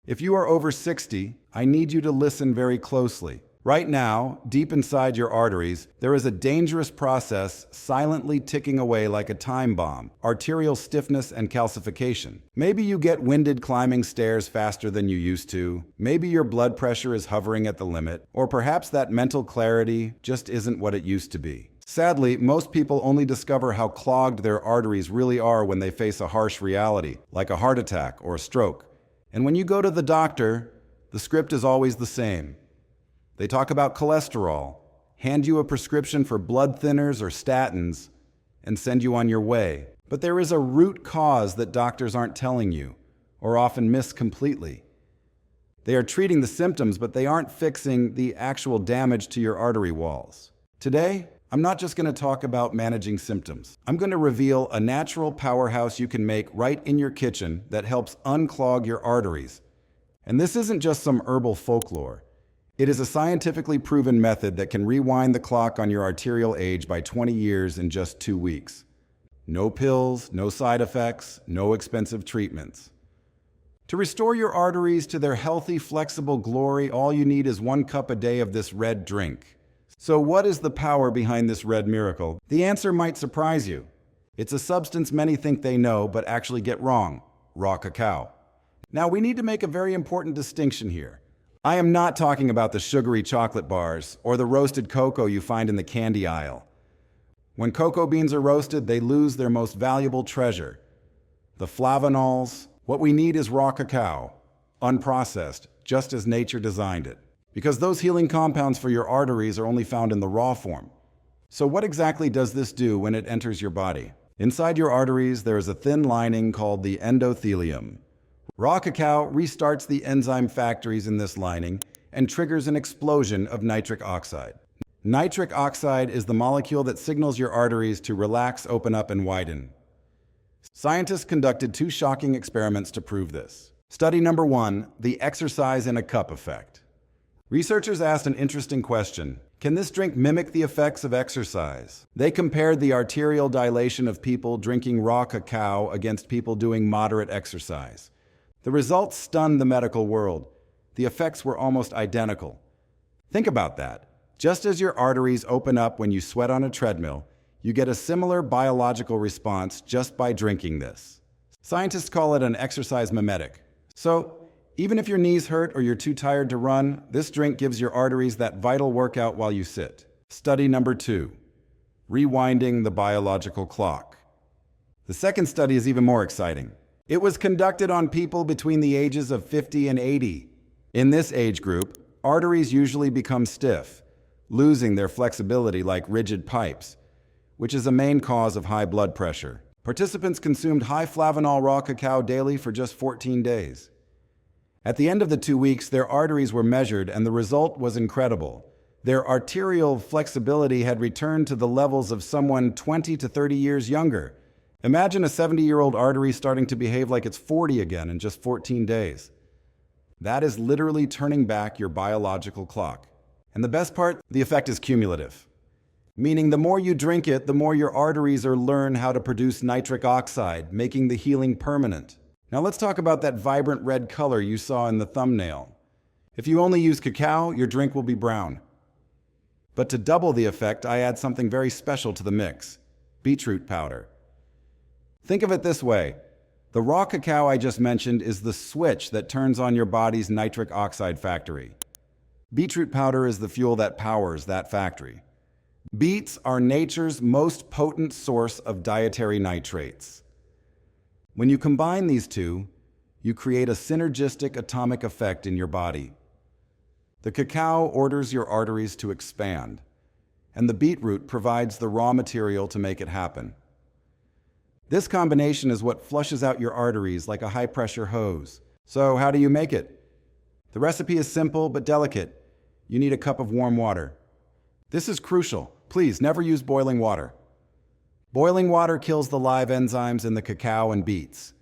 If you are over 60, I need you to listen very closely. Right now, deep inside your arteries, there is a dangerous process silently ticking away like a time bomb: arterial stiffness and calcification. Maybe you get winded climbing stairs faster than you used to. Maybe your blood pressure is hovering at the limit. Or perhaps that mental clarity just isn't what it used to be. Sadly, most people only discover how clogged their arteries really are when they face a harsh reality, like a heart attack or a stroke. And when you go to the doctor, the script is always the same. They talk about cholesterol, hand you a prescription for blood thinners or statins, and send you on your way. But there is a root cause that doctors aren't telling you, or often miss completely. They are treating the symptoms, but they aren't fixing the actual damage to your artery walls. Today, I'm not just going to talk about managing symptoms. I'm going to reveal a natural powerhouse you can make right in your kitchen that helps unclog your arteries. And this isn't just some herbal folklore. It is a scientifically proven method that can rewind the clock on your arterial age by 20 years in just 2 weeks. No pills, no side effects, no expensive treatments. To restore your arteries to their healthy, flexible glory, all you need is 1 cup a day of this red drink. So what is the power behind this red miracle? The answer might surprise you. It's a substance many think they know, but actually get wrong: raw cacao. Now, we need to make a very important distinction here. I am not talking about the sugary chocolate bars or the roasted cocoa you find in the candy aisle. When cocoa beans are roasted, they lose their most valuable treasure, the flavonols. What we need is raw cacao, unprocessed, just as nature designed it. Because those healing compounds for your arteries are only found in the raw form. So what exactly does this do when it enters your body? Inside your arteries, there is a thin lining called the endothelium. Raw cacao restarts the enzyme factories in this lining and triggers an explosion of nitric oxide. Nitric oxide is the molecule that signals your arteries to relax, open up, and widen. Scientists conducted 2 shocking experiments to prove this. Study number 1, the exercise in a cup effect. Researchers asked an interesting question: can this drink mimic the effects of exercise? They compared the arterial dilation of people drinking raw cacao against people doing moderate exercise. The results stunned the medical world. The effects were almost identical. Think about that. Just as your arteries open up when you sweat on a treadmill, you get a similar biological response just by drinking this. Scientists call it an exercise mimetic. So, even if your knees hurt or you're too tired to run, this drink gives your arteries that vital workout while you sit. Study number 2, rewinding the biological clock. The second study is even more exciting. It was conducted on people between the ages of 50 and 80. In this age group, arteries usually become stiff, losing their flexibility like rigid pipes, which is a main cause of high blood pressure. Participants consumed high flavanol raw cacao daily for just 14 days. At the end of the 2 weeks, their arteries were measured, and the result was incredible. Their arterial flexibility had returned to the levels of someone 20 to 30 years younger. Imagine a 70-year-old artery starting to behave like it's 40 again in just 14 days. That is literally turning back your biological clock. And the best part, the effect is cumulative. Meaning the more you drink it, the more your arteries learn how to produce nitric oxide, making the healing permanent. Now let's talk about that vibrant red color you saw in the thumbnail. If you only use cacao, your drink will be brown. But to double the effect, I add something very special to the mix: beetroot powder. Think of it this way: the raw cacao I just mentioned is the switch that turns on your body's nitric oxide factory. Beetroot powder is the fuel that powers that factory. Beets are nature's most potent source of dietary nitrates. When you combine these two, you create a synergistic atomic effect in your body. The cacao orders your arteries to expand, and the beetroot provides the raw material to make it happen. This combination is what flushes out your arteries like a high-pressure hose. So how do you make it? The recipe is simple but delicate. You need a cup of warm water. This is crucial. Please never use boiling water. Boiling water kills the live enzymes in the cacao and beets.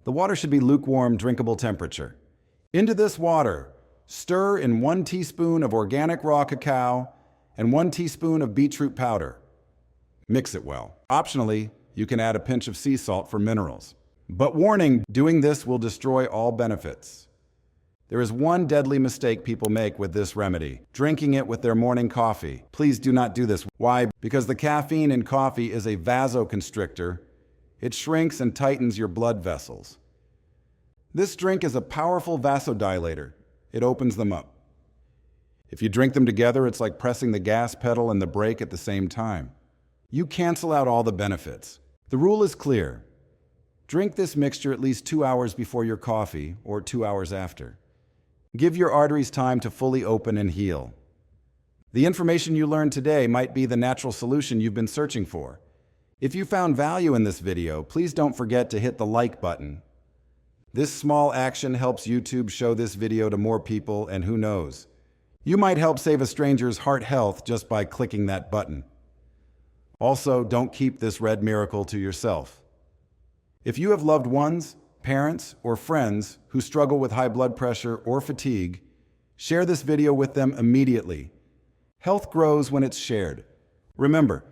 The water should be lukewarm, drinkable temperature. Into this water, stir in 1 teaspoon of organic raw cacao and 1 teaspoon of beetroot powder. Mix it well. Optionally, you can add a pinch of sea salt for minerals. But warning, doing this will destroy all benefits. There is one deadly mistake people make with this remedy: drinking it with their morning coffee. Please do not do this. Why? Because the caffeine in coffee is a vasoconstrictor. It shrinks and tightens your blood vessels. This drink is a powerful vasodilator. It opens them up. If you drink them together, it's like pressing the gas pedal and the brake at the same time. You cancel out all the benefits. The rule is clear. Drink this mixture at least 2 hours before your coffee or 2 hours after. Give your arteries time to fully open and heal. The information you learned today might be the natural solution you've been searching for. If you found value in this video, please don't forget to hit the like button. This small action helps YouTube show this video to more people, and who knows, you might help save a stranger's heart health just by clicking that button. Also, don't keep this red miracle to yourself. If you have loved ones, parents, or friends who struggle with high blood pressure or fatigue, share this video with them immediately. Health grows when it's shared. Remember,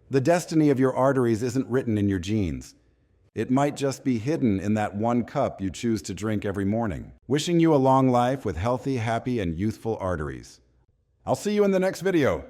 the destiny of your arteries isn't written in your genes. It might just be hidden in that one cup you choose to drink every morning. Wishing you a long life with healthy, happy, and youthful arteries. I'll see you in the next video.